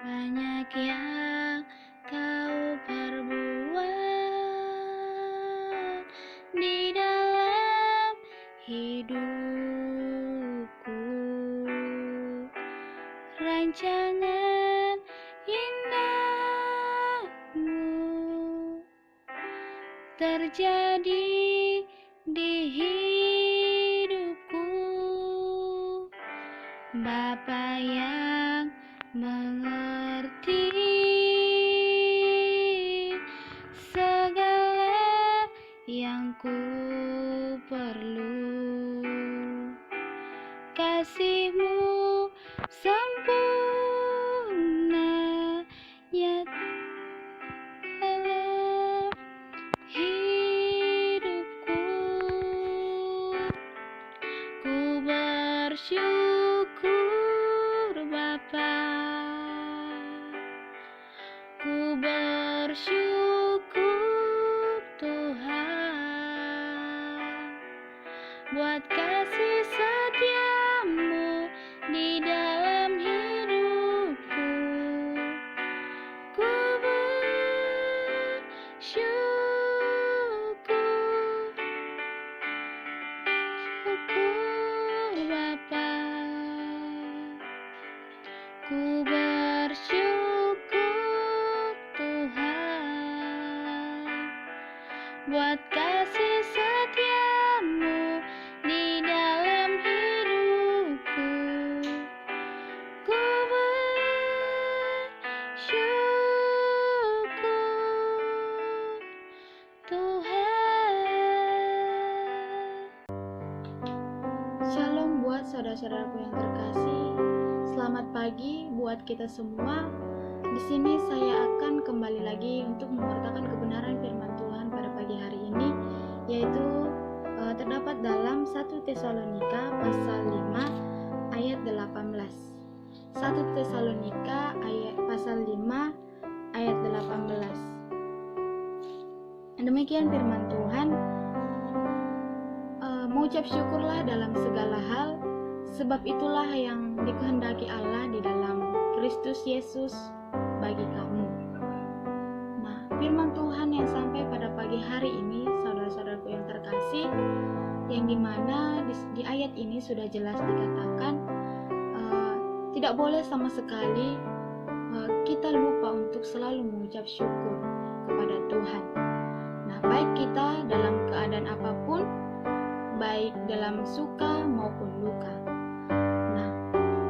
Banyak yang kau perbuat di dalam hidupku. Rancangan indahmu terjadi di hidupku. Bapa yang mengerti segala yang ku perlu, kasih-Mu sempurna nyata dalam hidupku. Ku bersyukur Bapa, ku bersyukur Tuhan, buat kasih setia-Mu di dalam hidupku. Ku bersyukur Bapa, ku bersyukur Tuhan, buat kasih setia-Mu di dalam hidupku. Ku bersyukur Tuhan. Shalom buat saudara-saudaraku yang terkasih. Selamat pagi buat kita semua. Di sini saya akan kembali lagi untuk mewartakan kebenaran firman Tuhan pada pagi hari ini, yaitu terdapat dalam 1 Tesalonika pasal 5 ayat 18. 1 Tesalonika pasal 5 ayat 18. Demikian firman Tuhan. Mengucap syukurlah dalam segala hal, sebab itulah yang dikehendaki Allah di dalam Kristus Yesus bagi kamu. Nah, firman Tuhan yang sampai pada pagi hari ini, saudara-saudaraku yang terkasih, yang dimana di ayat ini sudah jelas dikatakan tidak boleh sama sekali kita lupa untuk selalu mengucap syukur kepada Tuhan. Nah, baik kita dalam keadaan apapun, baik dalam suka maupun luka. Nah,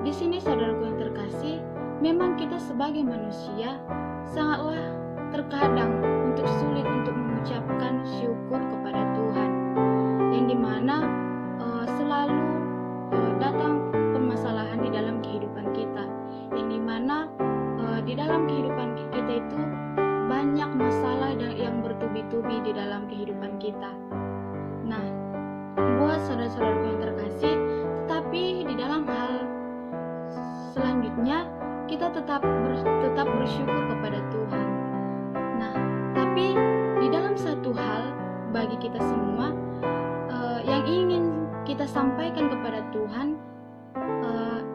di sini saudaraku yang terkasih, memang kita sebagai manusia sangatlah terkadang sulit untuk mengucapkan syukur kepada Tuhan, yang dimana selalu datang permasalahan di dalam kehidupan kita, yang dimana di dalam kehidupan kita itu banyak masalah yang bertubi-tubi di dalam kehidupan kita. Nah, buat saudara-saudaraku yang terkasih, tetapi di dalam hal selanjutnya kita tetap bersyukur kepada Tuhan. Nah, tapi di dalam satu hal bagi kita semua yang ingin kita sampaikan kepada Tuhan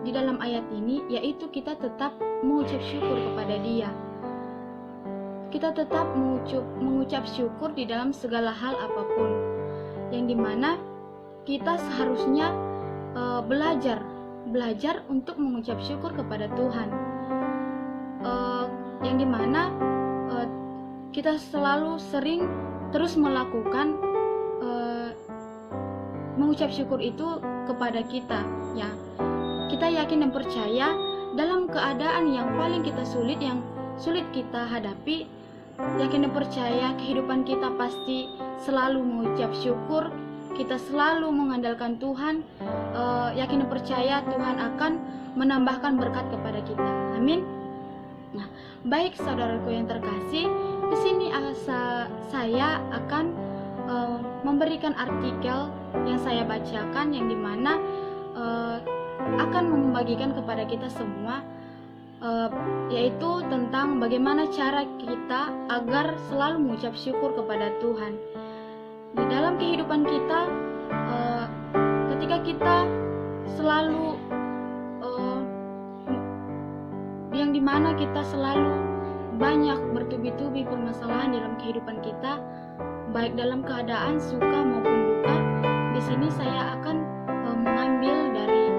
di dalam ayat ini, yaitu kita tetap mengucap syukur kepada Dia. Kita tetap mengucap syukur di dalam segala hal apapun, yang dimana kita seharusnya belajar untuk mengucap syukur kepada Tuhan, yang dimana kita selalu sering terus melakukan mengucap syukur itu kepada kita, ya. Kita yakin dan percaya dalam keadaan yang paling kita yang sulit kita hadapi, yakin dan percaya kehidupan kita pasti selalu mengucap syukur. Kita selalu mengandalkan Tuhan, yakin dan percaya Tuhan akan menambahkan berkat kepada kita. Amin. Nah, baik saudaraku yang terkasih, di sini saya akan memberikan artikel yang saya bacakan, yang dimana akan membagikan kepada kita semua, yaitu tentang bagaimana cara kita agar selalu mengucap syukur kepada Tuhan. Di dalam kehidupan kita, ketika kita selalu yang yang dimana kita selalu banyak bertubi-tubi permasalahan dalam kehidupan kita, baik dalam keadaan suka maupun duka. Di sini saya akan mengambil dari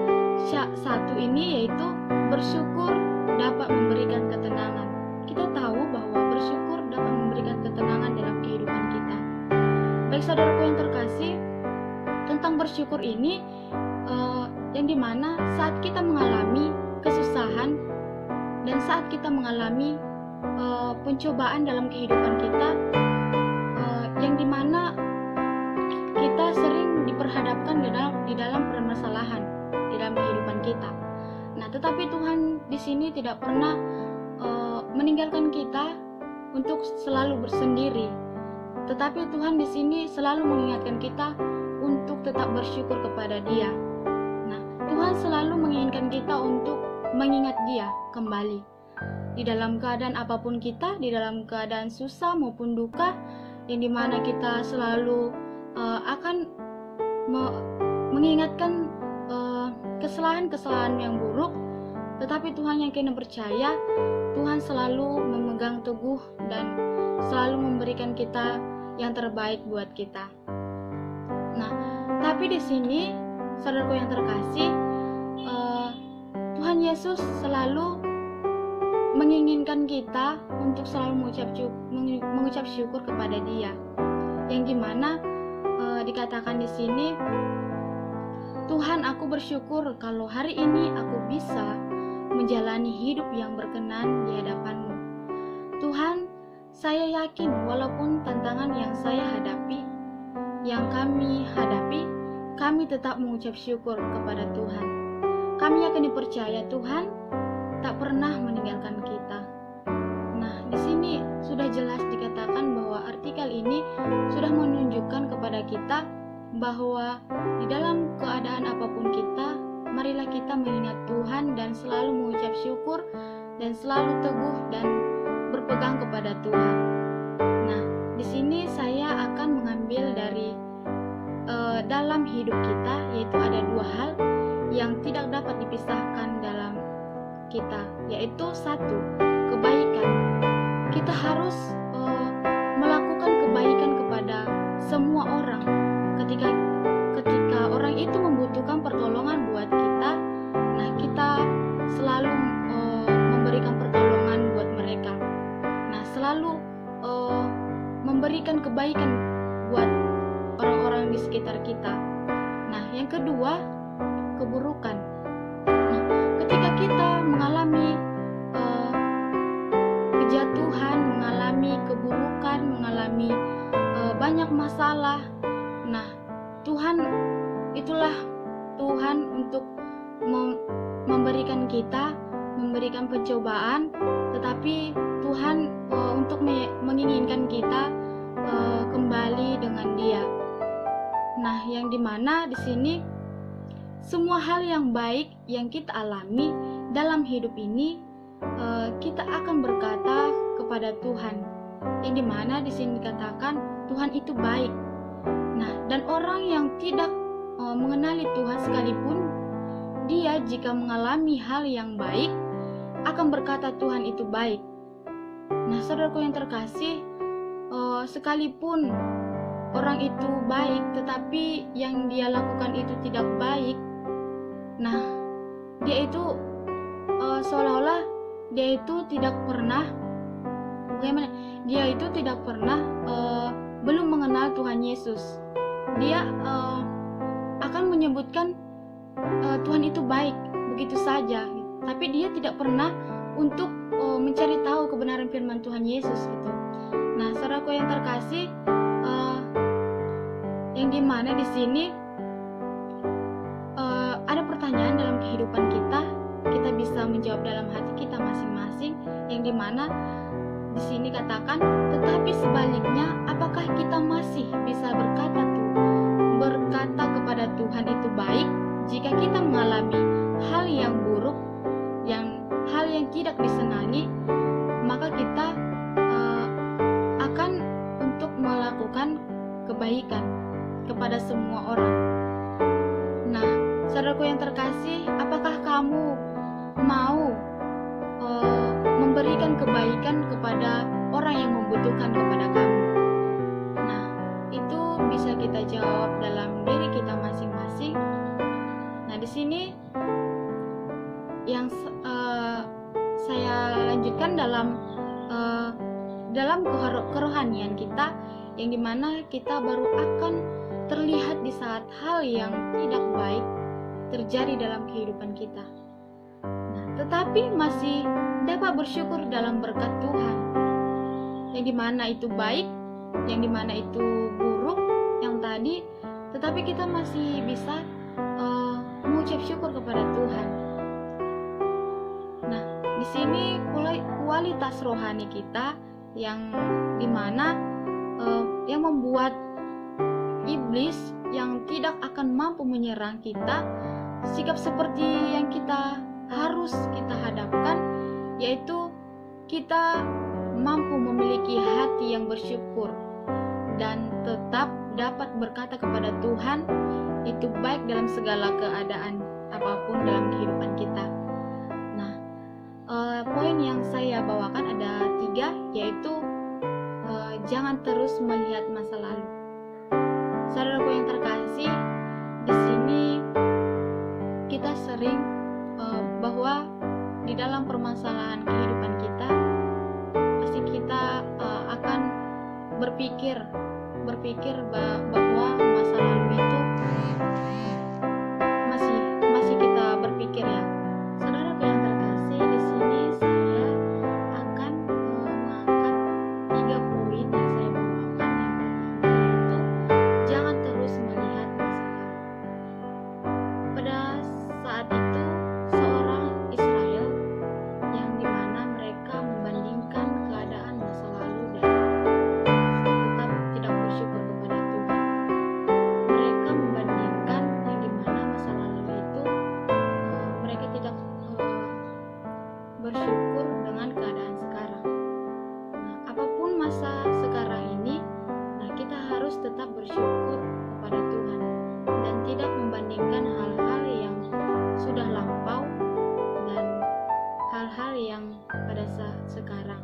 satu ini, yaitu bersyukur dapat memberikan ketenangan. Kita tahu bahwa bersyukur dapat memberikan ketenangan dalam kehidupan kita. Baik saudaraku yang terkasih, tentang bersyukur ini yang dimana saat kita mengalami kesusahan dan saat kita mengalami pencobaan dalam kehidupan kita, yang dimana kita sering diperhadapkan di dalam permasalahan di dalam kehidupan kita. Nah, tetapi Tuhan di sini tidak pernah meninggalkan kita untuk selalu bersendiri. Tetapi Tuhan di sini selalu mengingatkan kita untuk tetap bersyukur kepada Dia. Nah, Tuhan selalu menginginkan kita untuk mengingat Dia kembali. Di dalam keadaan apapun kita, di dalam keadaan susah maupun duka, yang dimana kita selalu akan mengingatkan kesalahan-kesalahan yang buruk, tetapi Tuhan yang kena percaya, Tuhan selalu memegang teguh dan selalu memberikan kita yang terbaik buat kita. Nah, tapi di sini saudaraku yang terkasih, Tuhan Yesus selalu menginginkan kita untuk selalu mengucap syukur kepada Dia. Yang dimana dikatakan di sini, Tuhan, aku bersyukur kalau hari ini aku bisa menjalani hidup yang berkenan di hadapan-Mu. Tuhan, saya yakin walaupun tantangan yang saya hadapi, yang kami hadapi, kami tetap mengucap syukur kepada Tuhan. Kami yakin dipercaya Tuhan tak pernah meninggalkan kita. Nah, di sini sudah jelas dikatakan bahwa artikel ini sudah menunjukkan kepada kita bahwa di dalam keadaan apapun kita, marilah kita mengingat Tuhan dan selalu mengucap syukur dan selalu teguh dan berpegang kepada Tuhan. Nah, di sini saya akan mengambil dari dalam hidup kita, yaitu ada dua hal yang tidak dapat dipisahkan dalam kita, yaitu satu, kebaikan. Kita harus melakukan kebaikan kepada semua orang. Ketika orang itu membutuhkan pertolongan buat kita, nah kita selalu memberikan pertolongan buat mereka. Nah, selalu memberikan kebaikan buat orang-orang di sekitar kita. Nah, yang kedua, keburukan. Nah, ketika kita mengalami kejatuhan, mengalami keburukan, mengalami banyak masalah, nah Tuhan, itulah Tuhan untuk memberikan kita, memberikan pencobaan, tetapi Tuhan untuk menginginkan kita kembali dengan Dia. Nah, yang dimana di sini semua hal yang baik yang kita alami dalam hidup ini, kita akan berkata kepada Tuhan. Yang dimana di sini dikatakan Tuhan itu baik. Nah, dan orang yang tidak mengenali Tuhan sekalipun, dia jika mengalami hal yang baik akan berkata Tuhan itu baik. Nah, saudaraku yang terkasih, sekalipun orang itu baik tetapi yang dia lakukan itu tidak baik, nah dia itu seolah-olah dia itu tidak pernah belum mengenal Tuhan Yesus. Dia akan menyebutkan Tuhan itu baik begitu saja, tapi dia tidak pernah untuk mencari tahu kebenaran firman Tuhan Yesus itu. Nah, saudaraku yang terkasih, yang dimana di sini ada pertanyaan dalam kehidupan kita bisa menjawab dalam hati kita masing-masing, yang dimana di sini katakan, tetapi sebaliknya, apakah kita masih bisa berkata kepada Tuhan itu baik jika kita mengalami hal yang buruk, hal yang tidak disenangi, maka kita akan untuk melakukan kebaikan kepada semua orang. Nah, saudaraku yang terkasih, apakah kamu mau kebaikan kepada orang yang membutuhkan kepada kamu. Nah, itu bisa kita jawab dalam diri kita masing-masing. Nah, di sini yang saya lanjutkan dalam kerohanian kita, yang dimana kita baru akan terlihat di saat hal yang tidak baik terjadi dalam kehidupan kita. Nah, tetapi masih dapat bersyukur dalam berkat Tuhan, yang dimana itu baik, yang dimana itu buruk, yang tadi, tetapi kita masih bisa mengucap syukur kepada Tuhan. Nah, di sini kualitas rohani kita yang dimana yang membuat iblis yang tidak akan mampu menyerang kita, sikap seperti yang harus kita hadapkan, yaitu kita mampu memiliki hati yang bersyukur dan tetap dapat berkata kepada Tuhan itu baik dalam segala keadaan apapun dalam kehidupan kita. Nah, poin yang saya bawakan ada 3, yaitu jangan terus melihat masa lalu. Saudaraku yang terkasih, di sini kita sering bahwa di dalam permasalahan kehidupan kita pasti kita akan berpikir bahwa masa lalu itu masih kita berpikir ya. Saudaraku yang terkasih, di sini saya akan mengangkat 3 poin yang saya bawakan. Yang pertama yaitu jangan terus melihat masa lalu. Pada saat itu seorang Israel yang dimana mereka membandingkan keadaan masa lalu dan tetap tidak bersyukur kepada Tuhan. Mereka membandingkan yang dimana masa lalu itu mereka tidak bersyukur dengan keadaan sekarang. Nah, apapun masa sekarang ini, nah kita harus tetap bersyukur kepada Tuhan dan tidak membandingkan hal-hal yang sudah lampau dan hal-hal yang pada saat sekarang.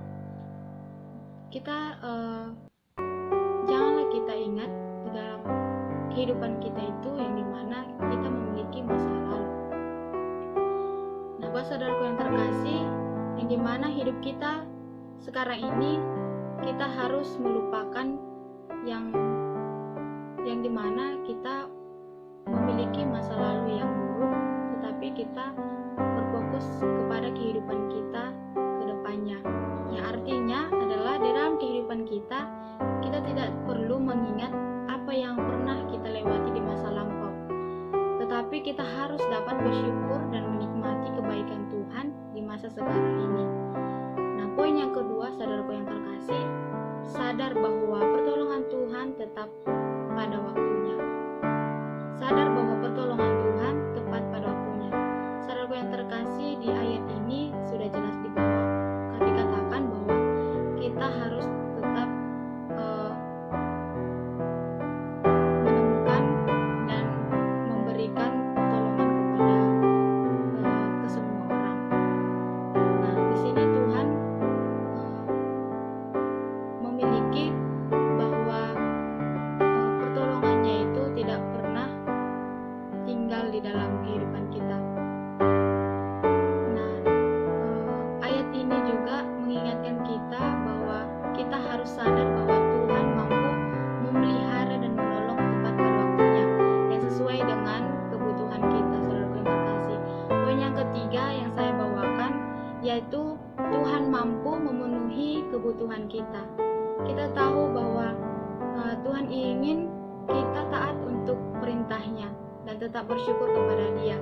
Kita janganlah kita ingat di dalam kehidupan kita itu yang dimana kita memiliki masa lalu. Nah, buat saudaraku yang terkasih, yang dimana hidup kita sekarang ini kita harus melupakan yang dimana kita memiliki masa lalu yang buruk, tetapi kita berfokus kepada kehidupan kita ke depannya. Yang artinya adalah di dalam kehidupan kita tidak perlu mengingat apa yang pernah kita lewati di masa lampau, tetapi kita harus dapat bersyukur dan menikmati kebaikan Tuhan di masa sekarang ini. Nah, poin yang kedua, saudaraku yang terkasih, sadar bahwa pertolongan Tuhan tetap pada waktunya. Sadar bahwa pertolongan Tuhan tepat pada waktunya. Saudaraku yang terkasih, di ayat ini sudah jelas dikatakan bahwa kita harus tetap menemukan dan memberikan pertolongan kepada ke semua orang. Nah, di sini Tuhan memiliki bahwa pertolongannya itu tidak pernah tinggal di dalam kehidupan kita. Nah, ayat ini juga mengingatkan kita bahwa kita harus sadar bahwa Tuhan mampu memelihara dan menolong tepat pada waktunya yang sesuai dengan kebutuhan kita, saudaraku yang terkasih. Poin yang ketiga yang saya bawakan yaitu Tuhan mampu memenuhi kebutuhan kita. Kita tahu bahwa Tuhan ingin kita taat untuk perintahnya dan tetap bersyukur kepada Dia.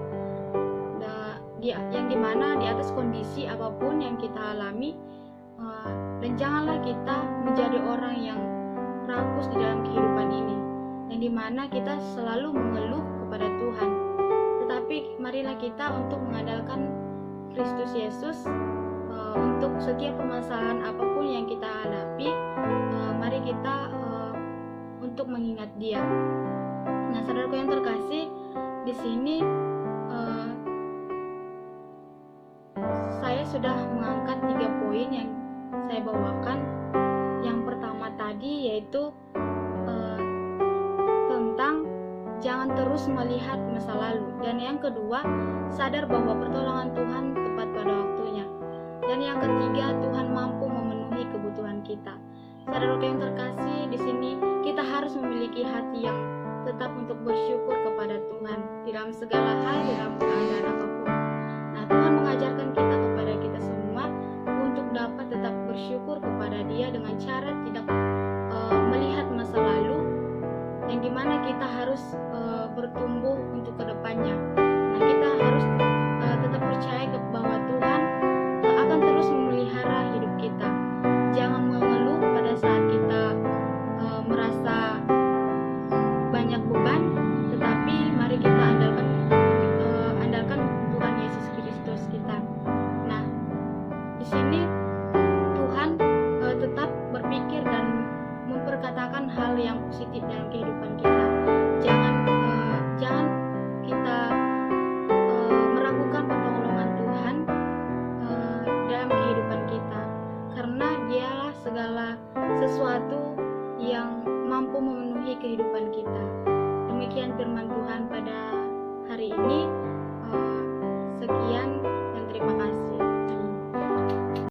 Yang dimana di atas kondisi apapun yang kita alami, dan janganlah kita menjadi orang yang rakus di dalam kehidupan ini, yang dimana kita selalu mengeluh kepada Tuhan. Tetapi marilah kita untuk mengandalkan Kristus Yesus untuk setiap permasalahan apapun yang kita hadapi. Mari kita untuk mengingat Dia. Nah, saudaraku yang terkasih, di sini saya sudah mengangkat 3 poin yang saya bawakan. Yang pertama tadi yaitu tentang jangan terus melihat masa lalu, dan yang kedua sadar bahwa pertolongan Tuhan tepat pada waktunya, dan yang ketiga Tuhan mampu memenuhi kebutuhan kita. Saudara yang terkasih, di sini kita harus memiliki hati yang tetap untuk bersyukur kepada Tuhan di dalam segala hal, di dalam keadaan apapun. Nah, Tuhan mengajarkan kepada kita semua untuk dapat tetap bersyukur kepada Dia dengan cara tidak melihat masa lalu, yang dimana kita harus bertumbuh untuk kedepannya. Nah, kita harus tetap percaya bahwa Tuhan akan terus memelihara hidup kita. Jangan mengeluh pada saat kita merasa banyak beban, tetapi mari kita andalkan Tuhan Yesus Kristus kita. Nah, di sini Tuhan tetap berpikir dan memperkatakan hal yang positif dalam kehidupan kita. Jangan kita meragukan pertolongan Tuhan dalam kehidupan kita, karena Dialah segala sesuatu yang mampu memenuhi kehidupan kita. Demikian firman Tuhan pada hari ini. Sekian.